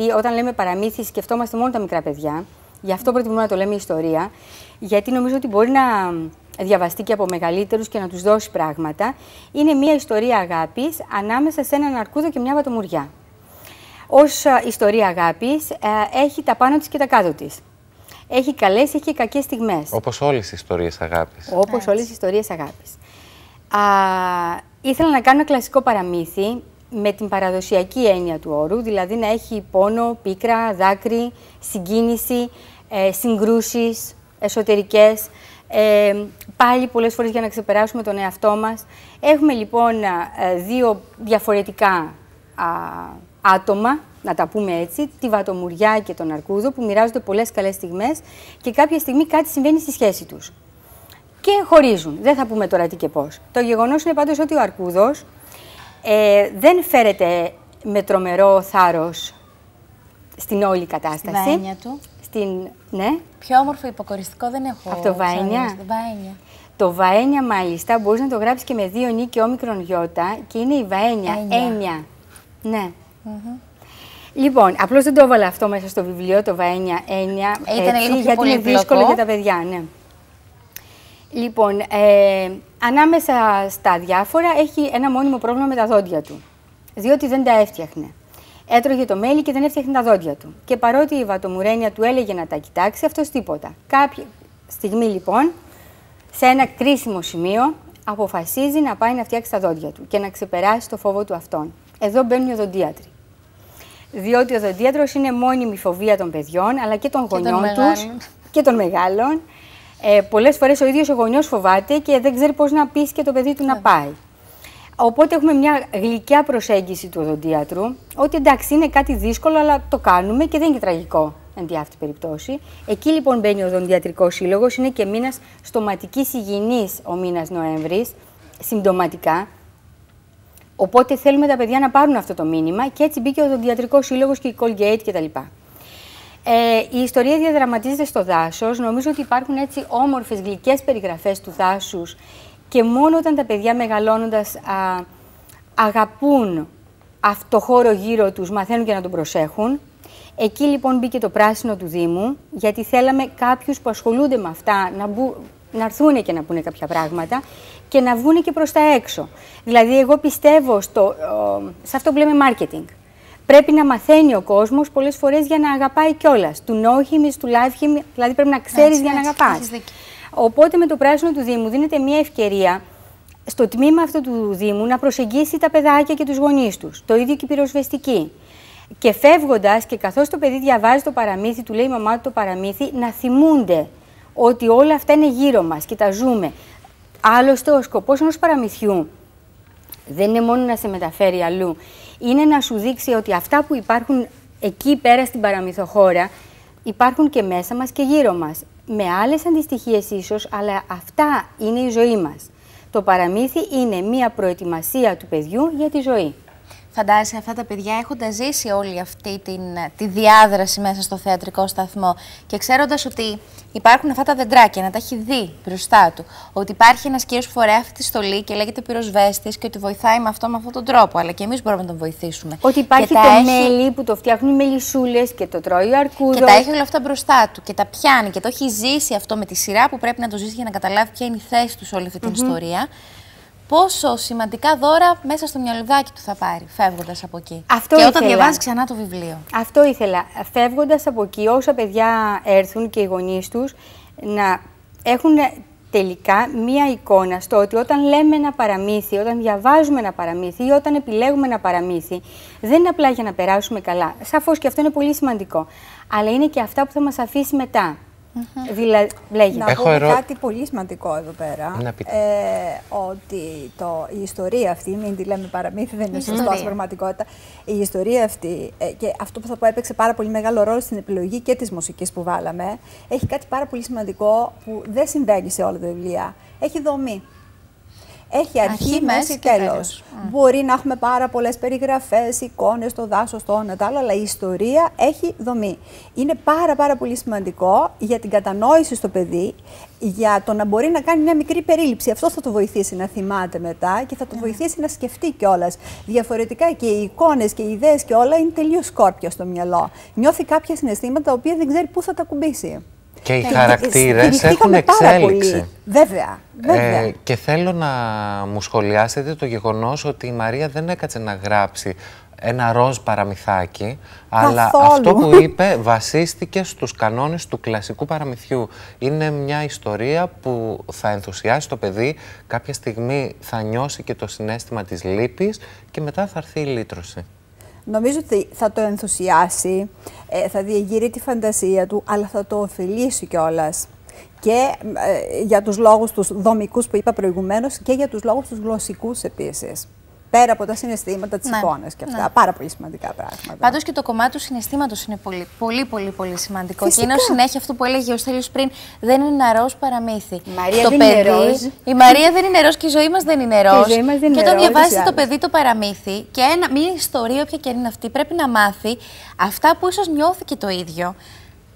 Όταν λέμε παραμύθι, σκεφτόμαστε μόνο τα μικρά παιδιά. Γι' αυτό προτιμούμε να το λέμε ιστορία, γιατί νομίζω ότι μπορεί να διαβαστεί και από μεγαλύτερους και να τους δώσει πράγματα. Είναι μια ιστορία αγάπης ανάμεσα σε έναν αρκούδο και μια βατομουριά. Ως ιστορία αγάπης έχει τα πάνω της και τα κάτω της. Έχει καλές, έχει και κακές στιγμές. Όπως όλες οι ιστορίες αγάπης. Όπως όλες οι ιστορίες αγάπης. Ήθελα να κάνω ένα κλασικό παραμύθι με την παραδοσιακή έννοια του όρου, δηλαδή να έχει πόνο, πίκρα, δάκρυ, συγκίνηση, συγκρούσεις εσωτερικές, πάλι πολλές φορές για να ξεπεράσουμε τον εαυτό μας. Έχουμε λοιπόν δύο διαφορετικά άτομα, να τα πούμε έτσι, τη βατομουριά και τον αρκούδο, που μοιράζονται πολλές καλές στιγμές και κάποια στιγμή κάτι συμβαίνει στη σχέση τους. Και χωρίζουν. Δεν θα πούμε τώρα τι και πώς. Το γεγονός είναι πάντως ότι ο αρκούδος δεν φέρεται με τρομερό θάρρος στην όλη κατάσταση. Στη βαένια του. Ναι. Πιο όμορφο υποκοριστικό δεν έχω. Από το βαένια. Το βαένια μάλιστα μπορείς να το γράψεις και με 2 νι και όμικρον γιώτα και είναι η βαένια. Έννοια. Ναι. Λοιπόν, απλώς δεν το έβαλα αυτό μέσα στο βιβλίο, το βαένια, έννοια, γιατί είναι δύσκολο για τα παιδιά, ναι. Λοιπόν, ανάμεσα στα διάφορα έχει ένα μόνιμο πρόβλημα με τα δόντια του, διότι δεν τα έφτιαχνε. Έτρωγε το μέλι και δεν έφτιαχνε τα δόντια του. Και παρότι η βατομουρένια του έλεγε να τα κοιτάξει, αυτός τίποτα. Κάποια στιγμή λοιπόν, σε ένα κρίσιμο σημείο, αποφασίζει να πάει να φτιάξει τα δόντια του και να ξεπεράσει το φόβο του αυτόν. Εδώ μπαίνουν οι οδοντίατροι. Διότι ο οδοντίατρος είναι μόνιμη φοβία των παιδιών, αλλά και των γονιών τους και των μεγάλων. Πολλές φορές ο ίδιος ο γονιός φοβάται και δεν ξέρει πώς να πείσει και το παιδί του να πάει. Οπότε έχουμε μια γλυκιά προσέγγιση του οδοντίατρου, ότι εντάξει είναι κάτι δύσκολο, αλλά το κάνουμε και δεν είναι τραγικό εν τη αυτή περιπτώσει. Εκεί λοιπόν μπαίνει ο Οδοντιατρικός Σύλλογος, είναι και μήνας στοματικής υγιεινής ο μήνας Νοέμβρης, συμπτωματικά. Οπότε θέλουμε τα παιδιά να πάρουν αυτό το μήνυμα και έτσι μπήκε ο Οδοντιατρικός Σύλλογος και η Colgate κτλ. Η ιστορία διαδραματίζεται στο δάσος. Νομίζω ότι υπάρχουν έτσι όμορφες γλυκές περιγραφές του δάσους και μόνο όταν τα παιδιά μεγαλώνοντας αγαπούν αυτό το χώρο γύρω τους, μαθαίνουν και να τον προσέχουν. Εκεί λοιπόν μπήκε το πράσινο του Δήμου, γιατί θέλαμε κάποιους που ασχολούνται με αυτά να έρθουν και να πούνε κάποια πράγματα και να βγουν και προς τα έξω. Δηλαδή εγώ πιστεύω σε αυτό που λέμε marketing. Πρέπει να μαθαίνει ο κόσμος πολλές φορές για να αγαπάει κιόλας. To know him is to love him, δηλαδή πρέπει να ξέρεις για να αγαπάς. Οπότε με το πράσινο του Δήμου δίνεται μια ευκαιρία στο τμήμα αυτό του Δήμου να προσεγγίσει τα παιδάκια και τους γονείς τους. Το ίδιο και η πυροσβεστική. Και φεύγοντας και καθώς το παιδί διαβάζει το παραμύθι, του λέει η μαμά του το παραμύθι, να θυμούνται ότι όλα αυτά είναι γύρω μας και τα ζούμε. Άλλωστε ο σκοπός ενός παραμυθιού δεν είναι μόνο να σε μεταφέρει αλλού, είναι να σου δείξει ότι αυτά που υπάρχουν εκεί πέρα στην παραμυθοχώρα υπάρχουν και μέσα μας και γύρω μας. Με άλλες αντιστοιχίες ίσως, αλλά αυτά είναι η ζωή μας. Το παραμύθι είναι μία προετοιμασία του παιδιού για τη ζωή. Φαντάζεσαι αυτά τα παιδιά έχοντας ζήσει όλη αυτή τη διάδραση μέσα στο θεατρικό σταθμό και ξέροντας ότι υπάρχουν αυτά τα δεντράκια, να τα έχει δει μπροστά του, ότι υπάρχει ένας κύριος που φοράει αυτή τη στολή και λέγεται πυροσβέστης και ότι βοηθάει με αυτόν τον τρόπο, αλλά και εμείς μπορούμε να τον βοηθήσουμε. Ότι υπάρχει το μέλι που το φτιάχνουν οι μελισσούλες και το τρώει ο αρκούδος. Και τα έχει όλα αυτά μπροστά του και τα πιάνει και το έχει ζήσει αυτό με τη σειρά που πρέπει να το ζήσει για να καταλάβει ποια είναι η θέση του σε όλη αυτή την ιστορία. Πόσο σημαντικά δώρα μέσα στο μυαλουδάκι του θα πάρει, φεύγοντας από εκεί. Αυτό και όταν διαβάζει ξανά το βιβλίο. Αυτό ήθελα. Φεύγοντας από εκεί, όσα παιδιά έρθουν και οι γονείς τους, να έχουν τελικά μία εικόνα στο ότι όταν λέμε ένα παραμύθι, όταν διαβάζουμε ένα παραμύθι ή όταν επιλέγουμε ένα παραμύθι, δεν είναι απλά για να περάσουμε καλά. Σαφώς και αυτό είναι πολύ σημαντικό. Αλλά είναι και αυτά που θα μας αφήσει μετά. Να πω κάτι πολύ σημαντικό εδώ πέρα, ότι η ιστορία αυτή, μην τη λέμε παραμύθι, δεν είναι σωστό στην πραγματικότητα, η ιστορία αυτή και αυτό που θα πω έπαιξε πάρα πολύ μεγάλο ρόλο στην επιλογή και της μουσικής που βάλαμε, έχει κάτι πάρα πολύ σημαντικό που δεν συμβαίνει σε όλα τα βιβλία, έχει δομή. Έχει αρχή, μέση, τέλος. Μπορεί να έχουμε πάρα πολλές περιγραφές, εικόνες, το δάσος, το ένα, το άλλο, αλλά η ιστορία έχει δομή. Είναι πάρα πολύ σημαντικό για την κατανόηση στο παιδί, για το να μπορεί να κάνει μια μικρή περίληψη. Αυτό θα το βοηθήσει να θυμάται μετά και θα το βοηθήσει να σκεφτεί κιόλας. Διαφορετικά και οι εικόνες και οι ιδέες και όλα είναι τελείως σκόρπια στο μυαλό. Νιώθει κάποια συναισθήματα τα οποία δεν ξέρει πού θα τα κουμπίσει. Και οι χαρακτήρες έχουν εξέλιξη. Βέβαια. Και θέλω να μου σχολιάσετε το γεγονός ότι η Μαρία δεν έκατσε να γράψει ένα ροζ παραμυθάκι, αλλά αυτό που είπε βασίστηκε στους κανόνες του κλασικού παραμυθιού. Είναι μια ιστορία που θα ενθουσιάσει το παιδί, κάποια στιγμή θα νιώσει και το συναίσθημα της λύπης και μετά θα έρθει η λύτρωση. Νομίζω ότι θα το ενθουσιάσει, θα διεγείρει τη φαντασία του, αλλά θα το ωφελήσει κιόλας. Και για τους λόγους τους δομικούς που είπα προηγουμένως και για τους λόγους τους γλωσσικούς επίσης. Πέρα από τα συναισθήματα, τις εικόνες και αυτά. Πάρα πολύ σημαντικά πράγματα. Πάντως και το κομμάτι του συναισθήματος είναι πολύ σημαντικό. Φυσικά. Και είναι συνέχεια αυτό που έλεγε ο Στέλιος πριν, δεν είναι ένα ροζ παραμύθι. Η Μαρία δεν είναι ροζ. Η Μαρία δεν είναι ροζ και η ζωή μας δεν είναι ροζ. Και όταν διαβάζει το παιδί το παραμύθι και μια ιστορία, όποια και είναι αυτή, πρέπει να μάθει αυτά που ίσως νιώθει και το ίδιο,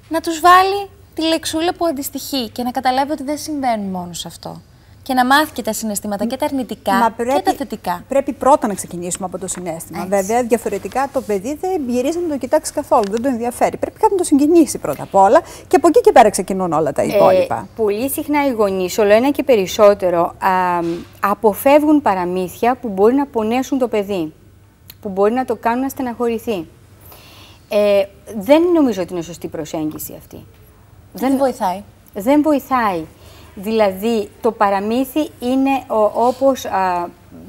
να τους βάλει τη λεξούλα που αντιστοιχεί και να καταλάβει ότι δεν συμβαίνουν μόνο σε αυτό. Και να μάθει και τα συναισθήματα και τα αρνητικά και τα θετικά. Πρέπει πρώτα να ξεκινήσουμε από το συναίσθημα. Βέβαια, διαφορετικά το παιδί δεν γυρίζει να το κοιτάξει καθόλου, δεν το ενδιαφέρει. Πρέπει κάτι να το συγκινήσει πρώτα απ' όλα και από εκεί και πέρα ξεκινούν όλα τα υπόλοιπα. Πολύ συχνά οι γονείς, όλο ένα και περισσότερο, αποφεύγουν παραμύθια που μπορεί να πονέσουν το παιδί, που μπορεί να το κάνουν να στεναχωρηθεί. Δεν νομίζω ότι είναι σωστή προσέγγιση αυτή. Δεν βοηθάει. Δεν βοηθάει. Δηλαδή, το παραμύθι είναι όπως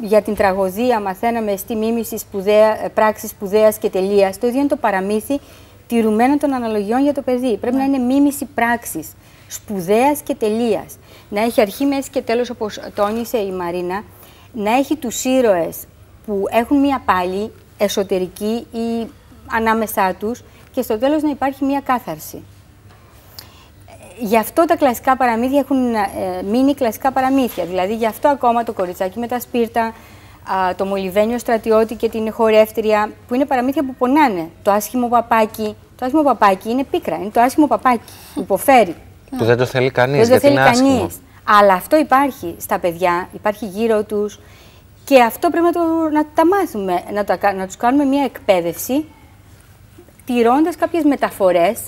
για την τραγωδία μαθαίναμε στη μίμηση πράξη σπουδαίας και τελείας. Το ίδιο είναι το παραμύθι τηρουμένο των αναλογιών για το παιδί. Πρέπει να είναι μίμηση πράξης, σπουδαίας και τελείας. Να έχει αρχή, μέση και τέλος, όπως τόνισε η Μαρίνα. Να έχει τους ήρωες που έχουν μία πάλη εσωτερική ή ανάμεσά τους και στο τέλος να υπάρχει μία κάθαρση. Γι' αυτό τα κλασικά παραμύθια έχουν μείνει κλασικά παραμύθια. Δηλαδή, γι' αυτό ακόμα το κοριτσάκι με τα σπίρτα, το μολυβένιο στρατιώτη και την χορεύτρια, που είναι παραμύθια που πονάνε. Το άσχημο παπάκι. Το άσχημο παπάκι είναι πίκρα, είναι το άσχημο παπάκι που υποφέρει. Που δεν το θέλει κανείς, δεν το θέλει κανείς. Αλλά αυτό υπάρχει στα παιδιά, υπάρχει γύρω τους και αυτό πρέπει να τα μάθουμε, να τους κάνουμε μια εκπαίδευση, τηρώντας κάποιες μεταφορές.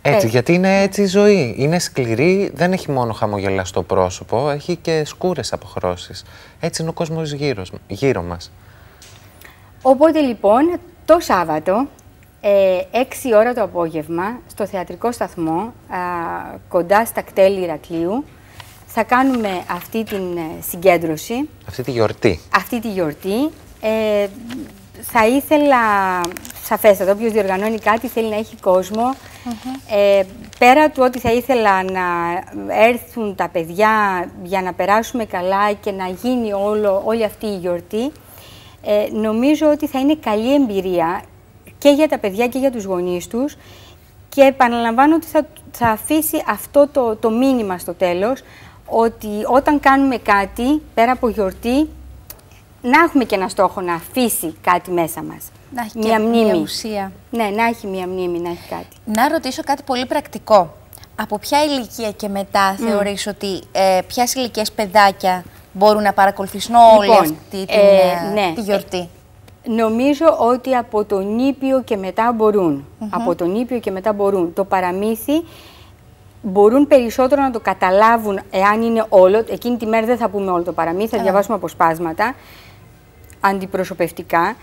Έτσι, γιατί είναι έτσι η ζωή. Είναι σκληρή, δεν έχει μόνο χαμογελαστό πρόσωπο, έχει και σκούρες αποχρώσεις. Έτσι είναι ο κόσμος γύρω μας. Οπότε λοιπόν, το Σάββατο, 6 ώρα το απόγευμα, στο θεατρικό σταθμό, κοντά στα κτέλη Ηρακλείου, θα κάνουμε αυτή την συγκέντρωση. Αυτή τη γιορτή. Αυτή τη γιορτή. Θα ήθελα, σαφέστατα, όποιος διοργανώνει κάτι θέλει να έχει κόσμο. Πέρα του ότι θα ήθελα να έρθουν τα παιδιά για να περάσουμε καλά και να γίνει όλη αυτή η γιορτή, νομίζω ότι θα είναι καλή εμπειρία και για τα παιδιά και για τους γονείς τους και επαναλαμβάνω ότι θα αφήσει αυτό το μήνυμα στο τέλος, ότι όταν κάνουμε κάτι πέρα από γιορτή, να έχουμε και ένα στόχο να αφήσει κάτι μέσα μας. Να έχει μια μνήμη. Μια ουσία. Ναι, να έχει μια μνήμη, να έχει κάτι. Να ρωτήσω κάτι πολύ πρακτικό. Από ποια ηλικία και μετά θεωρείς ότι ποιες ηλικίες παιδάκια μπορούν να παρακολουθήσουν όλη αυτή τη γιορτή? Νομίζω ότι από τον νήπιο και μετά μπορούν. Από τον νήπιο και μετά μπορούν. Το παραμύθι μπορούν περισσότερο να το καταλάβουν εάν είναι όλο. Εκείνη τη μέρα δεν θα πούμε όλο το παραμύθι, θα διαβάσουμε αποσπάσματα αντιπροσωπευτικά.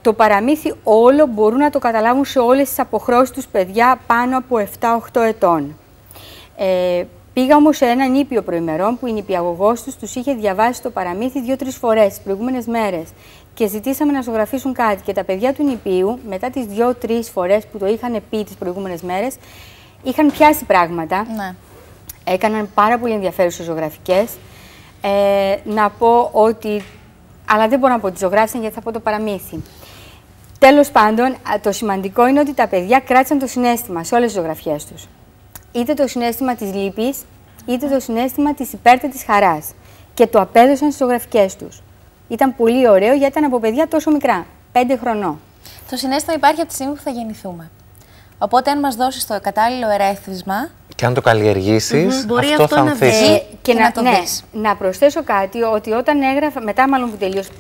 Το παραμύθι όλο μπορούν να το καταλάβουν σε όλες τις αποχρώσεις τους παιδιά πάνω από 7-8 ετών. Πήγα όμως σε έναν νήπιο προημερών που η νηπιαγωγός τους είχε διαβάσει το παραμύθι 2-3 φορές τις προηγούμενες μέρες και ζητήσαμε να ζωγραφίσουν κάτι και τα παιδιά του νηπίου μετά τις 2-3 φορές που το είχαν πει τις προηγούμενες μέρες είχαν πιάσει πράγματα, έκαναν πάρα πολύ ενδιαφέρουσες ζωγραφικές. Να πω ότι, αλλά δεν μπορώ να πω ότι ζωγράφησαν γιατί θα πω το παραμύθι. Τέλος πάντων, το σημαντικό είναι ότι τα παιδιά κράτησαν το συναίσθημα σε όλες τις ζωγραφιές τους. Είτε το συναίσθημα της λύπης, είτε το συναίσθημα της υπέρτατης χαράς. και το απέδωσαν στις ζωγραφικές τους. Ήταν πολύ ωραίο γιατί ήταν από παιδιά τόσο μικρά, 5 χρονών. Το συναίσθημα υπάρχει από τη στιγμή που θα γεννηθούμε. Οπότε, αν μας δώσεις το κατάλληλο ερέθισμα. Και αν το καλλιεργήσεις, μπορεί αυτό να βγει και να το δεις. Να προσθέσω κάτι, ότι όταν έγραφα, μετά μάλλον που τελείωσε,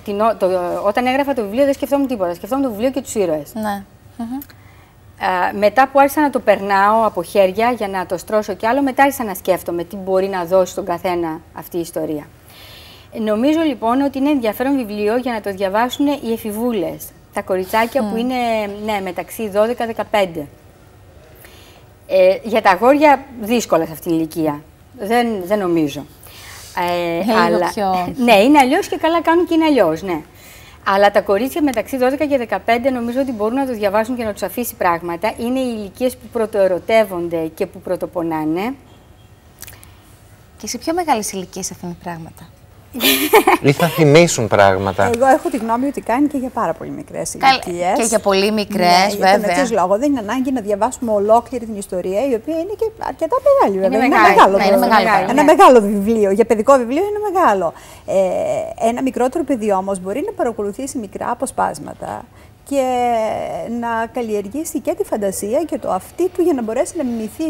όταν έγραφα το βιβλίο δεν σκεφτόμουν τίποτα. Σκεφτόμουν το βιβλίο και τους ήρωες. Ναι. Μετά που άρχισα να το περνάω από χέρια για να το στρώσω κι άλλο, μετά άρχισα να σκέφτομαι τι μπορεί να δώσει στον καθένα αυτή η ιστορία. Νομίζω λοιπόν ότι είναι ενδιαφέρον βιβλίο για να το διαβάσουν οι εφηβούλες, τα κοριτσάκια που είναι μεταξύ 12-15. Για τα αγόρια δύσκολα σε αυτήν την ηλικία, δεν νομίζω. Αλλά, ναι, είναι αλλιώς και καλά κάνουν και είναι αλλιώς, ναι. Αλλά τα κορίτσια μεταξύ 12 και 15 νομίζω ότι μπορούν να το διαβάσουν και να τους αφήσει πράγματα. Είναι οι ηλικίες που πρωτοερωτεύονται και που πρωτοπονάνε. Και σε πιο μεγάλες ηλικίες αφήνει πράγματα. Ή θα θυμίσουν πράγματα. Εγώ έχω τη γνώμη ότι κάνει και για πάρα πολύ μικρές ηλικίες. Και για πολύ μικρές, ναι, βέβαια. Για τον εξής λόγο, δεν είναι ανάγκη να διαβάσουμε ολόκληρη την ιστορία, η οποία είναι και αρκετά μεγάλη, βέβαια. Είναι μεγάλο βιβλίο. Για παιδικό βιβλίο είναι μεγάλο. Ένα μικρότερο παιδί όμως μπορεί να παρακολουθήσει μικρά αποσπάσματα και να καλλιεργήσει και τη φαντασία και το αυτί του για να μπορέσει να μιμηθεί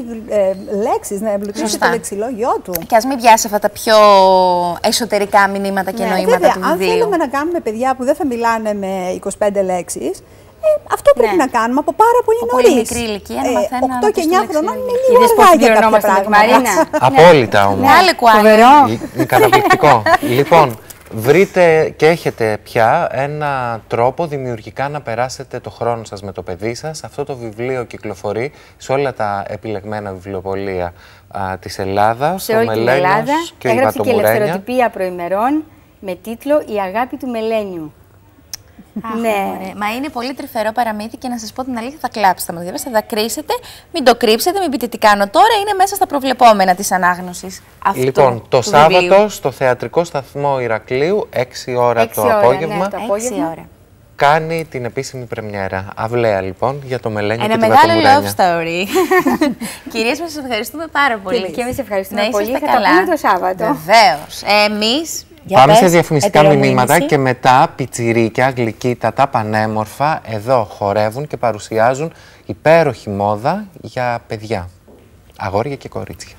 λέξεις, να εμπλουτίσει το λεξιλόγιο του. Και ας μην πιάσει αυτά τα πιο εσωτερικά μηνύματα και νοήματα του βιβλίου. Αν θέλουμε να κάνουμε παιδιά που δεν θα μιλάνε με 25 λέξεις, αυτό πρέπει να κάνουμε από πάρα πολύ νωρίς. Πολύ μικρή ηλικία, να μαθαίνουν 8 και 9 χρονών είναι λίγο αργά για κάποια πράγματα. Απόλυτα όμως. Είναι καταπληκτικό. Λοιπόν, βρείτε και έχετε πια ένα τρόπο δημιουργικά να περάσετε το χρόνο σας με το παιδί σας. Αυτό το βιβλίο κυκλοφορεί σε όλα τα επιλεγμένα βιβλιοπωλεία της Ελλάδας. Σε όλη την Ελλάδα. Έγραψε και ελευθεροτυπία προημερών με τίτλο «Η αγάπη του Μελένιου». Ναι. Μα είναι πολύ τρυφερό παραμύθι και να σας πω την αλήθεια, θα κλάψετε. Θα το θα κρίσετε, μην το κρύψετε, μην πείτε τι κάνω τώρα. Είναι μέσα στα προβλεπόμενα της ανάγνωσης. Λοιπόν, το Σάββατο στο Θεατρικό Σταθμό Ηρακλείου, 6 ώρα το απόγευμα. Ναι, το απόγευμα. Κάνει την επίσημη πρεμιέρα. Αυλαία λοιπόν για το Μελένιο και τη Βατομουρένια. Ένα μεγάλο love story. Κυρίες μας, σας ευχαριστούμε πάρα πολύ. Και εμείς ευχαριστούμε πολύ. Θα τα πούμε το Σάββατο. Βεβαίως. Εμείς. Πάμε σε διαφημιστικά μηνύματα και μετά πιτσιρίκια, γλυκύτατα, πανέμορφα, εδώ χορεύουν και παρουσιάζουν υπέροχη μόδα για παιδιά, αγόρια και κορίτσια.